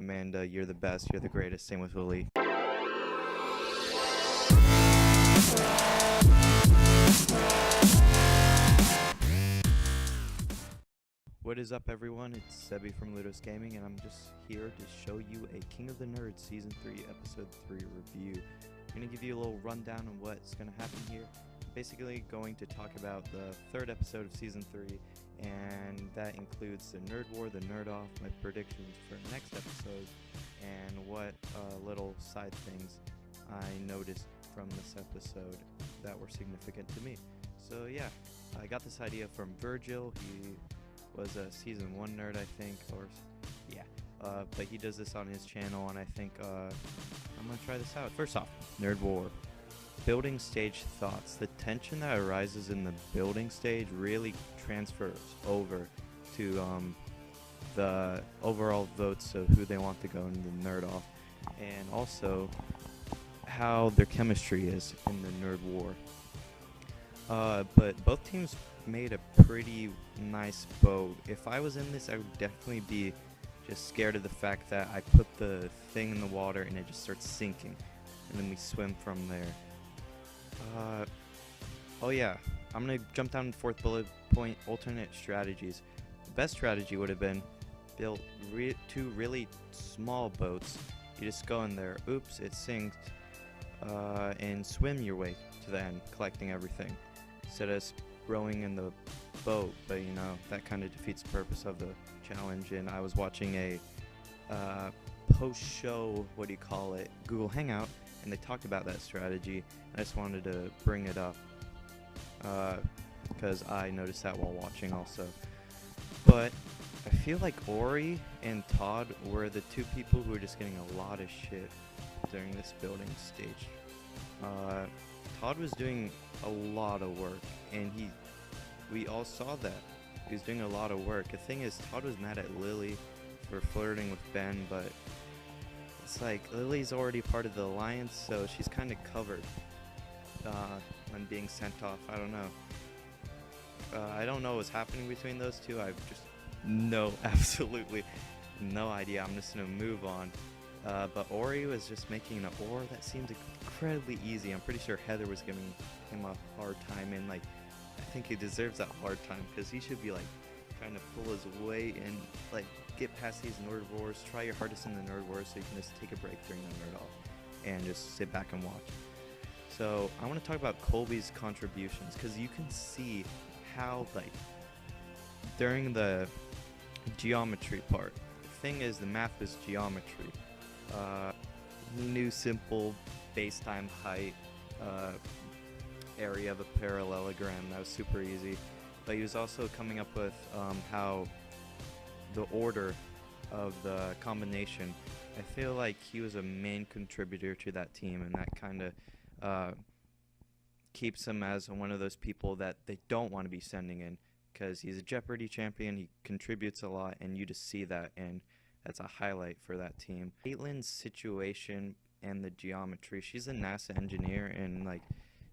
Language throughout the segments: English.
Amanda, you're the best, you're the greatest. Same with Lily. What is up, everyone? It's Sebi from Ludos Gaming, and I'm just here to show you a King of the Nerds Season 3, Episode 3 review. I'm going to give you a little rundown on what's going to happen here. Basically going to talk about the third episode of Season 3, and that includes the Nerd War, the Nerd Off, my predictions for next episode, and what little side things I noticed from this episode that were significant to me. So yeah, I got this idea from Virgil. He was a Season 1 nerd, I think, or yeah, but he does this on his channel, and I think I'm going to try this out. First off, Nerd War. Building stage thoughts. The tension that arises in the building stage really transfers over to the overall votes of who they want to go in the Nerd Off, and also how their chemistry is in the Nerd War. But both teams made a pretty nice boat. If I was in this, I would definitely be just scared of the fact that I put the thing in the water and it just starts sinking, and then we swim from there. Oh yeah, I'm gonna jump down to the fourth bullet point, alternate strategies. The best strategy would have been build two really small boats. You just go in there, oops, it sinks, and swim your way to the end, collecting everything, instead of rowing in the boat. But you know, that kind of defeats the purpose of the challenge. And I was watching a post-show, Google Hangout, and they talked about that strategy. I just wanted to bring it up because I noticed that while watching also. But I feel like Ori and Todd were the two people who were just getting a lot of shit during this building stage. Todd was doing a lot of work, and we all saw that. He was doing a lot of work. The thing is, Todd was mad at Lily for flirting with Ben, but it's like Lily's already part of the alliance, so she's kind of covered when being sent off. I don't know. I don't know what's happening between those two. I've just absolutely no idea. I'm just gonna move on. But Ori was just making an ore that seemed incredibly easy. I'm pretty sure Heather was giving him a hard time, and like, I think he deserves that hard time because he should be like trying to pull his weight and like get past these Nerd Wars. Try your hardest in the Nerd Wars so you can just take a break during the Nerd Off and just sit back and watch. So I want to talk about Colby's contributions, because you can see how, like, during the geometry part, the thing is, the math was geometry. He knew simple base-time height, area of a parallelogram. That was super easy. But he was also coming up with how the order of the combination. I feel like he was a main contributor to that team, and that kind of keeps him as one of those people that they don't want to be sending in, because he's a Jeopardy champion. He contributes a lot, and you just see that, and that's a highlight for that team. Caitlin's situation and the geometry. She's a NASA engineer, and like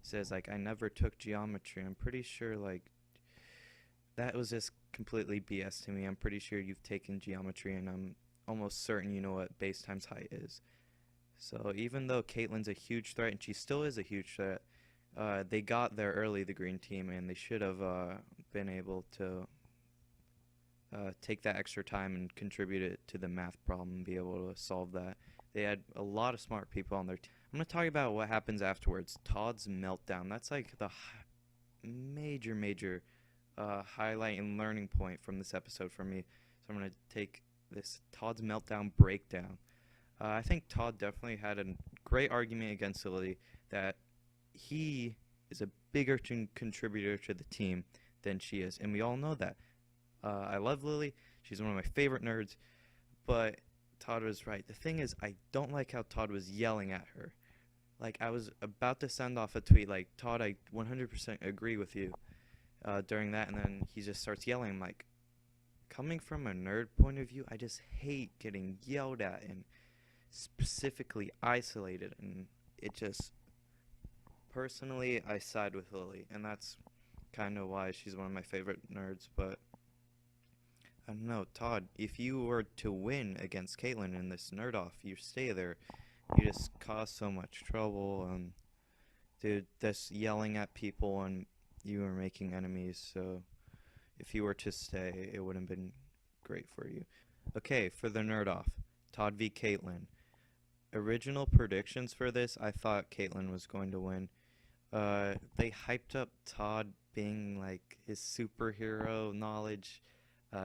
says like, I never took geometry. I'm pretty sure like that was just completely BS to me. I'm pretty sure you've taken geometry, and I'm almost certain you know what base times height is. So even though Caitlin's a huge threat, and she still is a huge threat, they got there early, the green team, and they should have been able to take that extra time and contribute it to the math problem and be able to solve that. They had a lot of smart people on their team. I'm going to talk about what happens afterwards. Todds Meltdown. That's like the major highlight and learning point from this episode for me. So I'm going to take this Todds Meltdown breakdown. I think Todd definitely had a great argument against Lily that he is a bigger contributor to the team than she is, and we all know that. I love Lily. She's one of my favorite nerds, but Todd was right. The thing is, I don't like how Todd was yelling at her. Like, I was about to send off a tweet like, Todd, I 100% agree with you during that, and then he just starts yelling. I'm like, coming from a nerd point of view, I just hate getting yelled at and specifically isolated, and it just, personally, I side with Lily, and that's kind of why she's one of my favorite nerds. But I don't know, Todd, if you were to win against Caitlyn in this nerd off, you stay there. You just cause so much trouble. Dude, just yelling at people and you were making enemies. So if you were to stay, it would have been great for you. Okay, for the nerd off, Todd v. Caitlyn. Original predictions for this, I thought Caitlyn was going to win. They hyped up Todd being like his superhero knowledge,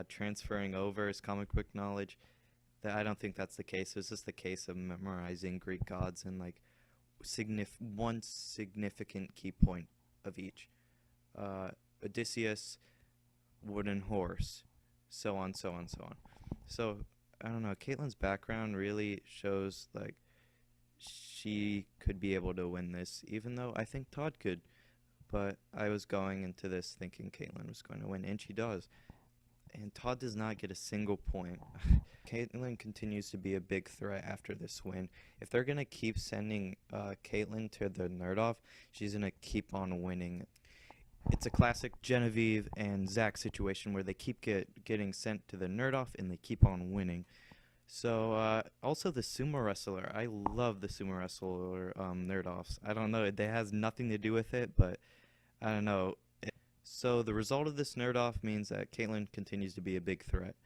transferring over his comic book knowledge. That I don't think that's the case. It's just the case of memorizing Greek gods and like one significant key point of each. Odysseus, wooden horse, so on, so on, so on. So I don't know. Caitlyn's background really shows like she could be able to win this, even though I think Todd could. But I was going into this thinking Caitlyn was going to win, and she does. And Todd does not get a single point. Caitlyn continues to be a big threat after this win. If they're going to keep sending Caitlyn to the nerd off, she's going to keep on winning. It's a classic Genevieve and Zach situation where they keep getting sent to the nerd off and they keep on winning. So, also the sumo wrestler. I love the sumo wrestler nerd offs. I don't know, it has nothing to do with it, but I don't know. So the result of this nerd off means that Caitlyn continues to be a big threat.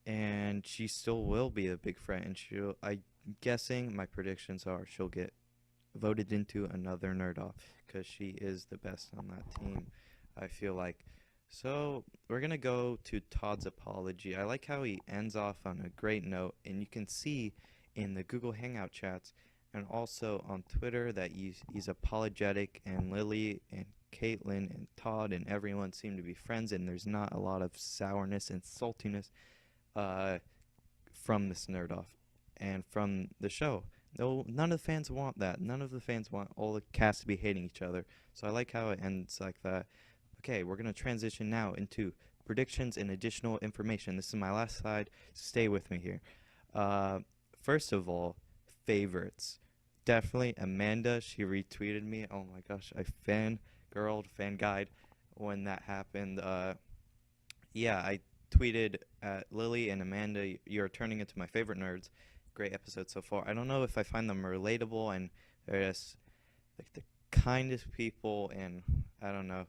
And she still will be a big threat, and I'm guessing, my predictions are she'll get voted into another nerd off because she is the best on that team, I feel like. So we're going to go to Todd's apology. I like how he ends off on a great note, and you can see in the Google Hangout chats and also on Twitter that he's apologetic, and Lily and Caitlyn and Todd and everyone seem to be friends, and there's not a lot of sourness and saltiness from this nerd off and from the show. No, none of the fans want that. None of the fans want all the cast to be hating each other. So I like how it ends like that. Okay, we're going to transition now into predictions and additional information. This is my last slide. Stay with me here. First of all, favorites. Definitely Amanda. She retweeted me. Oh my gosh, I fangirled when that happened. Yeah, I tweeted at Lily and Amanda, you're turning into my favorite nerds. Great episode so far. I don't know if I find them relatable, and they're just like the kindest people, and I don't know.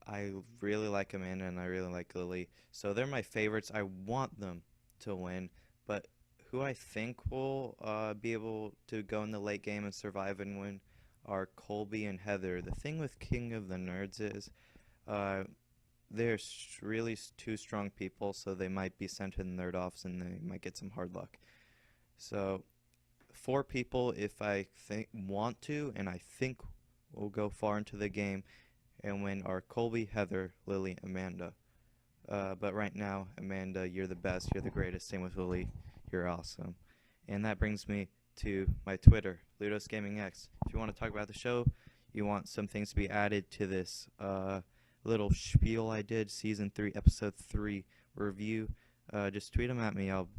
I really like Amanda and I really like Lily. So they're my favorites. I want them to win, but who I think will be able to go in the late game and survive and win are Colby and Heather. The thing with King of the Nerds is they're really two strong people, so they might be sent to the nerd offs and they might get some hard luck. So 4 people, if I want to, and I think will go far into the game and win, are Colby, Heather, Lily, Amanda. But right now, Amanda, you're the best, you're the greatest. Same with Lily, you're awesome. And that brings me to my Twitter, LudosGamingX. If you want to talk about the show, you want some things to be added to this little spiel I did, Season 3, Episode 3 review, just tweet them at me. I'll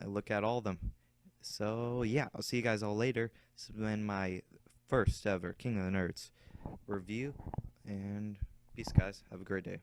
look at all of them. So, yeah, I'll see you guys all later. This has been my first ever King of the Nerds review, and peace, guys. Have a great day.